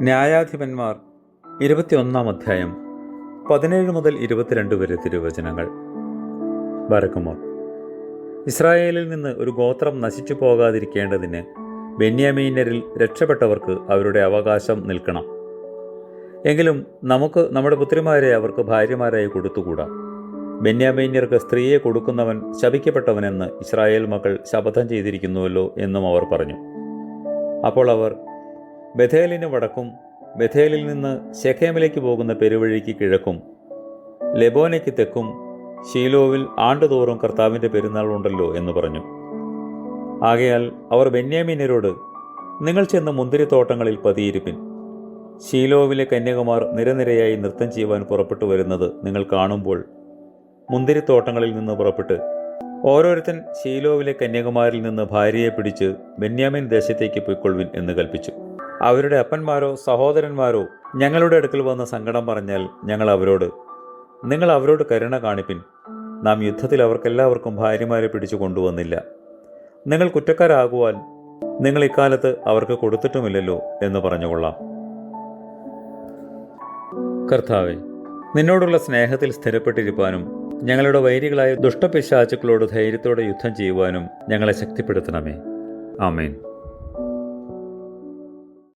ന്യായാധിപന്മാർ 21 അധ്യായം 17 മുതൽ 22 വരെ തിരുവചനങ്ങൾ. ബറക്കുമോർ. ഇസ്രായേലിൽ നിന്ന് ഒരു ഗോത്രം നശിച്ചു പോകാതിരിക്കേണ്ടതിന് ബെന്യാമീന്യരിൽ രക്ഷപ്പെട്ടവർക്ക് അവരുടെ അവകാശം നിൽക്കണം. എങ്കിലും നമുക്ക് നമ്മുടെ പുത്രിമാരെ അവർക്ക് ഭാര്യമാരായി കൊടുത്തുകൂടാ. ബെന്യാമീന്യർക്ക് സ്ത്രീയെ കൊടുക്കുന്നവൻ ശപിക്കപ്പെട്ടവനെന്ന് ഇസ്രായേൽ മക്കൾ ശപഥം ചെയ്തിരിക്കുന്നുവല്ലോ എന്നും അവർ പറഞ്ഞു. അപ്പോൾ അവർ ബഥേലിന് വടക്കും ബഥേലിൽ നിന്ന് ശെഖേമിലേക്ക് പോകുന്ന പെരുവഴിക്ക് കിഴക്കും ലെബോനയ്ക്ക് തെക്കും ശീലോവിൽ ആണ്ടുതോറും കർത്താവിൻ്റെ പെരുന്നാൾ ഉണ്ടല്ലോ എന്ന് പറഞ്ഞു. ആകയാൽ അവർ ബെന്യാമീന്യരോട്, നിങ്ങൾ ചെന്ന് മുന്തിരിത്തോട്ടങ്ങളിൽ പതിയിരിപ്പിൻ. ശീലോവിലെ കന്യകമാർ നിരനിരയായി നൃത്തം ചെയ്യുവാൻ പുറപ്പെട്ടു വരുന്നത് നിങ്ങൾ കാണുമ്പോൾ മുന്തിരിത്തോട്ടങ്ങളിൽ നിന്ന് പുറപ്പെട്ട് ഓരോരുത്തൻ ശീലോവിലെ കന്യകമാരിൽ നിന്ന് ഭാര്യയെ പിടിച്ച് ബെന്യാമീൻ ദേശത്തേക്ക് പൊയ്ക്കൊള്ളുവിൻ എന്ന് കൽപ്പിച്ചു. അവരുടെ അപ്പന്മാരോ സഹോദരന്മാരോ ഞങ്ങളുടെ അടുക്കൽ വന്ന് സങ്കടം പറഞ്ഞാൽ ഞങ്ങൾ അവരോട്, നിങ്ങൾ അവരോട് കരുണ കാണിപ്പിൻ. നാം യുദ്ധത്തിൽ അവർക്കെല്ലാവർക്കും ഭാര്യമാരെ പിടിച്ചു കൊണ്ടുവന്നില്ല. നിങ്ങൾ കുറ്റക്കാരാകുവാൻ നിങ്ങൾ ഇക്കാലത്ത് അവർക്ക് കൊടുത്തിട്ടുമില്ലല്ലോ എന്ന് പറഞ്ഞുകൊള്ളാം. കർത്താവേ, നിന്നോടുള്ള സ്നേഹത്തിൽ സ്ഥിരപ്പെട്ടിരിപ്പാനും ഞങ്ങളുടെ വൈരികളായ ദുഷ്ടപിശാചുക്കളോട് ധൈര്യത്തോടെ യുദ്ധം ചെയ്യുവാനും ഞങ്ങളെ ശക്തിപ്പെടുത്തണമേ. ആമേൻ.